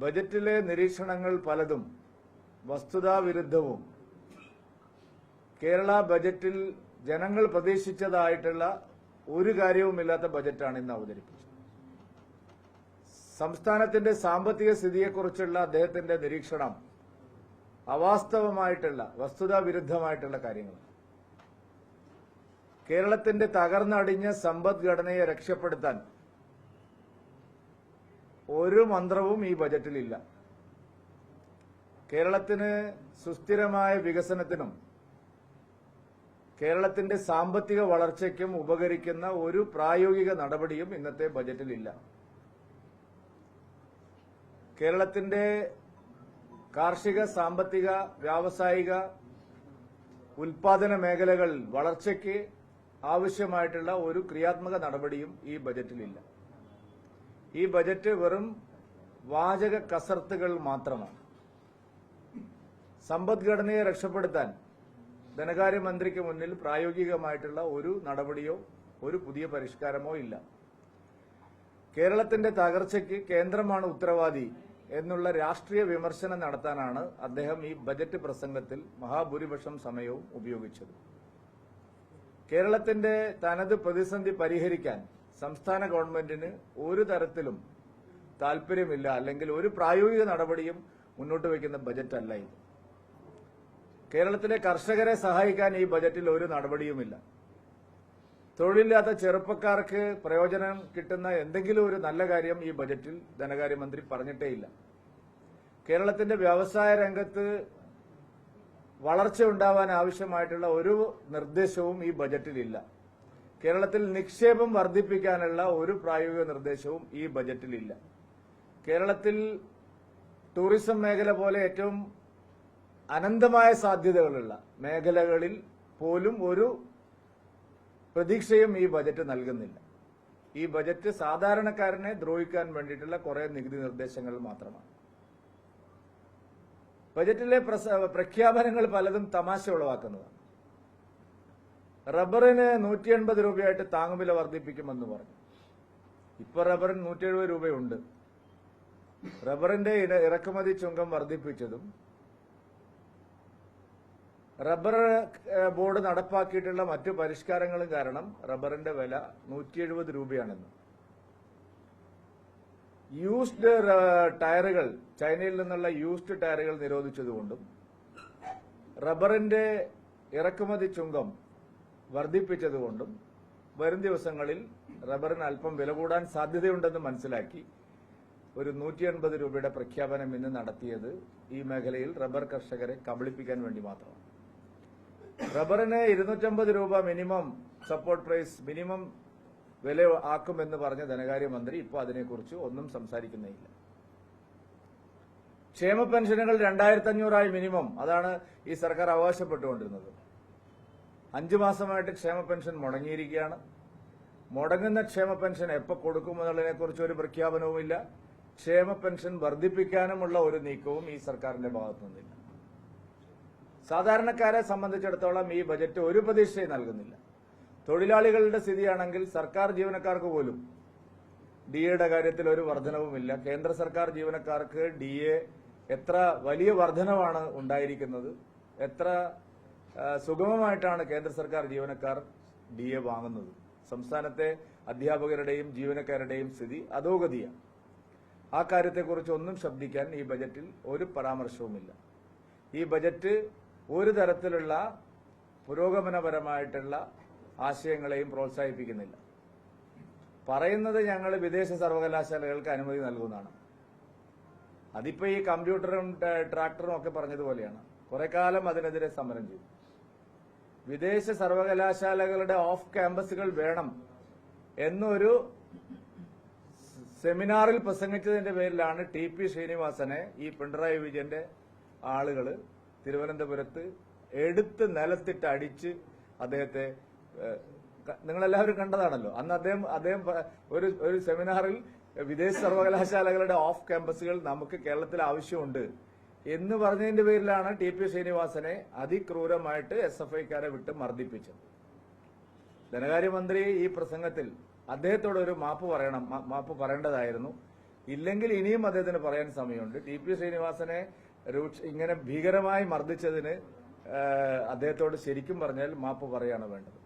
ബജറ്റിലെ നിരീക്ഷണങ്ങൾ പലതും വസ്തുതാവിരുദ്ധവും കേരള ബജറ്റിൽ ജനങ്ങൾ പ്രതീക്ഷിച്ചതായിട്ടുള്ള ഒരു കാര്യവുമില്ലാത്ത ബജറ്റാണ് ഇന്ന് അവതരിപ്പിച്ചത്. സംസ്ഥാനത്തിന്റെ സാമ്പത്തിക സ്ഥിതിയെക്കുറിച്ചുള്ള അദ്ദേഹത്തിന്റെ നിരീക്ഷണം അവാസ്തവമായിട്ടുള്ള വസ്തുതാവിരുദ്ധമായിട്ടുള്ള കാര്യങ്ങൾ. കേരളത്തിന്റെ തകർന്നടിഞ്ഞ സമ്പദ്ഘടനയെ രക്ഷപ്പെടുത്താൻ ഒരു മന്ത്രവും ഈ ബജറ്റിലില്ല. കേരളത്തിന് സുസ്ഥിരമായ വികസനത്തിനും കേരളത്തിന്റെ സാമ്പത്തിക വളർച്ചയ്ക്കും ഉപകരിക്കുന്ന ഒരു പ്രായോഗിക നടപടിയും ഇന്നത്തെ ബജറ്റിലില്ല. കേരളത്തിന്റെ കാർഷിക, സാമ്പത്തിക, വ്യാവസായിക, ഉൽപാദന മേഖലകൾ വളർച്ചയ്ക്ക് ആവശ്യമായിട്ടുള്ള ഒരു ക്രിയാത്മക നടപടിയും ഈ ബജറ്റിലില്ല. ഈ ബജറ്റ് വെറും വാചക കസർത്തുകൾ മാത്രമാണ്. സമ്പദ്ഘടനയെ രക്ഷപ്പെടുത്താൻ ധനകാര്യമന്ത്രിക്ക് മുന്നിൽ പ്രായോഗികമായിട്ടുള്ള ഒരു നടപടിയോ ഒരു പുതിയ പരിഷ്കാരമോ ഇല്ല. കേരളത്തിന്റെ തകർച്ചയ്ക്ക് കേന്ദ്രമാണ് ഉത്തരവാദി എന്നുള്ള രാഷ്ട്രീയ വിമർശനം നടത്താനാണ് അദ്ദേഹം ഈ ബജറ്റ് പ്രസംഗത്തിൽ മഹാഭൂരിപക്ഷം സമയവും ഉപയോഗിച്ചത്. കേരളത്തിന്റെ തനത് പ്രതിസന്ധി പരിഹരിക്കാൻ സംസ്ഥാന ഗവൺമെന്റിന് ഒരു തരത്തിലും താൽപര്യമില്ല, അല്ലെങ്കിൽ ഒരു പ്രായോഗിക നടപടിയും മുന്നോട്ട് വയ്ക്കുന്ന ബജറ്റല്ല ഇത്. കേരളത്തിലെ കർഷകരെ സഹായിക്കാൻ ഈ ബജറ്റിൽ ഒരു നടപടിയുമില്ല. തൊഴിലില്ലാത്ത ചെറുപ്പക്കാർക്ക് പ്രയോജനം കിട്ടുന്ന എന്തെങ്കിലും ഒരു നല്ല കാര്യം ഈ ബജറ്റിൽ ധനകാര്യമന്ത്രി പറഞ്ഞിട്ടേയില്ല. കേരളത്തിന്റെ വ്യവസായ രംഗത്ത് വളർച്ച ഉണ്ടാവാൻ ആവശ്യമായിട്ടുള്ള ഒരു നിർദ്ദേശവും ഈ ബജറ്റിലില്ല. കേരളത്തിൽ നിക്ഷേപം വർദ്ധിപ്പിക്കാനുള്ള ഒരു പ്രായോഗിക നിർദ്ദേശവും ഈ ബജറ്റിലില്ല. കേരളത്തിൽ ടൂറിസം മേഖല പോലെ ഏറ്റവും അനന്തമായ സാധ്യതകളുള്ള മേഖലകളിൽ പോലും ഒരു പ്രതീക്ഷയും ഈ ബജറ്റ് നൽകുന്നില്ല. ഈ ബജറ്റ് സാധാരണക്കാരനെ ദ്രോഹിക്കാൻ വേണ്ടിയിട്ടുള്ള കുറെ നികുതി നിർദ്ദേശങ്ങൾ മാത്രമാണ്. ബജറ്റിലെ പ്രഖ്യാപനങ്ങൾ പലതും തമാശ ഉളവാക്കുന്നതാണ്. റബ്ബറിന് 180 രൂപയായിട്ട് താങ്ങുവില വർദ്ധിപ്പിക്കുമെന്ന് പറഞ്ഞു. ഇപ്പൊ റബ്ബറിന് 170 രൂപയുണ്ട്. റബ്ബറിന്റെ ഇറക്കുമതി ചുങ്കം വർദ്ധിപ്പിച്ചതും റബ്ബർ ബോർഡ് നടപ്പാക്കിയിട്ടുള്ള മറ്റു പരിഷ്കാരങ്ങളും കാരണം റബ്ബറിന്റെ വില 170 രൂപയാണെന്ന്. യൂസ്ഡ് ടയറുകൾ, ചൈനയിൽ നിന്നുള്ള യൂസ്ഡ് ടയറുകൾ നിരോധിച്ചതുകൊണ്ടും റബ്ബറിന്റെ ഇറക്കുമതി ചുങ്കം വർദ്ധിപ്പിച്ചതുകൊണ്ടും വരും ദിവസങ്ങളിൽ റബ്ബറിന് അല്പം വില കൂടാൻ സാധ്യതയുണ്ടെന്ന് മനസ്സിലാക്കി ഒരു 180 രൂപയുടെ പ്രഖ്യാപനം ഇന്ന് നടത്തിയത് ഈ മേഖലയിൽ റബ്ബർ കർഷകരെ കബളിപ്പിക്കാൻ വേണ്ടി മാത്രമാണ്. റബ്ബറിന് 250 രൂപ മിനിമം സപ്പോർട്ട് പ്രൈസ്, മിനിമം വില ആക്കുമെന്ന് പറഞ്ഞ ധനകാര്യമന്ത്രി ഇപ്പോൾ അതിനെക്കുറിച്ച് ഒന്നും സംസാരിക്കുന്നേയില്ല. ക്ഷേമ പെൻഷനുകൾ 2500 മിനിമം, അതാണ് ഈ സർക്കാർ അവകാശപ്പെട്ടുകൊണ്ടിരുന്നത്. 5 മാസമായിട്ട് ക്ഷേമ പെൻഷൻ മുടങ്ങിയിരിക്കുകയാണ്. മുടങ്ങുന്ന ക്ഷേമ പെൻഷൻ എപ്പോൾ കൊടുക്കുമെന്നുള്ളതിനെക്കുറിച്ച് ഒരു പ്രഖ്യാപനവുമില്ല. ക്ഷേമ പെൻഷൻ വർദ്ധിപ്പിക്കാനുമുള്ള ഒരു നീക്കവും ഈ സർക്കാരിന്റെ ഭാഗത്തു നിന്നില്ല. സാധാരണക്കാരെ സംബന്ധിച്ചിടത്തോളം ഈ ബജറ്റ് ഒരു പ്രതീക്ഷയും നൽകുന്നില്ല. തൊഴിലാളികളുടെ സ്ഥിതിയാണെങ്കിൽ സർക്കാർ ജീവനക്കാർക്ക് പോലും ഡിഎയുടെ കാര്യത്തിൽ ഒരു വർധനവുമില്ല. കേന്ദ്ര സർക്കാർ ജീവനക്കാർക്ക് ഡിഎ എത്ര വലിയ വർധനവാണ് ഉണ്ടായിരിക്കുന്നത്, എത്ര സുഗമമായിട്ടാണ് കേന്ദ്ര സർക്കാർ ജീവനക്കാർ ഡിഎ വാങ്ങുന്നത്. സംസ്ഥാനത്തെ അധ്യാപകരുടെയും ജീവനക്കാരുടെയും സ്ഥിതി അധോഗതിയാണ്. ആ കാര്യത്തെക്കുറിച്ച് ഒന്നും ശബ്ദിക്കാൻ ഈ ബജറ്റിൽ ഒരു പരാമർശവുമില്ല. ഈ ബജറ്റ് ഒരു തരത്തിലുള്ള പുരോഗമനപരമായിട്ടുള്ള ആശയങ്ങളെയും പ്രോത്സാഹിപ്പിക്കുന്നില്ല. പറയുന്നത് ഞങ്ങൾ വിദേശ സർവകലാശാലകൾക്ക് അനുമതി നൽകുന്നതാണ്. അതിപ്പോ ഈ കമ്പ്യൂട്ടറും ട്രാക്ടറും ഒക്കെ പറഞ്ഞതുപോലെയാണ്. കുറെ കാലം അതിനെതിരെ സമരം ചെയ്തു. വിദേശ സർവകലാശാലകളുടെ ഓഫ് ക്യാമ്പസുകൾ വേണം എന്നൊരു സെമിനാറിൽ പ്രസംഗിച്ചതിന്റെ പേരിലാണ് ടി.പി. ശ്രീനിവാസനെ ഈ പിണറായി വിജയന്റെ ആളുകൾ തിരുവനന്തപുരത്ത് എടുത്ത് നിലത്തിട്ട് അടിച്ച് അദ്ദേഹത്തെ, നിങ്ങളെല്ലാവരും കണ്ടതാണല്ലോ. അന്ന് അദ്ദേഹം ഒരു സെമിനാറിൽ വിദേശ സർവകലാശാലകളുടെ ഓഫ് ക്യാമ്പസുകൾ നമുക്ക് കേരളത്തിൽ ആവശ്യമുണ്ട് എന്ന് പറഞ്ഞതിന്റെ പേരിലാണ് ടി.പി. ശ്രീനിവാസനെ അതിക്രൂരമായിട്ട് എസ്.എഫ്.ഐക്കാരെ വിട്ട് മർദ്ദിപ്പിച്ചത്. ധനകാര്യമന്ത്രി ഈ പ്രസംഗത്തിൽ അദ്ദേഹത്തോട് ഒരു മാപ്പ് പറയേണ്ടതായിരുന്നു. ഇല്ലെങ്കിൽ ഇനിയും അദ്ദേഹത്തിന് പറയാൻ സമയമുണ്ട്. ടി പി ശ്രീനിവാസനെ ഇങ്ങനെ ഭീകരമായി മർദ്ദിച്ചതിന് അദ്ദേഹത്തോട് ശരിക്കും പറഞ്ഞാൽ മാപ്പ് പറയാണ് വേണ്ടത്.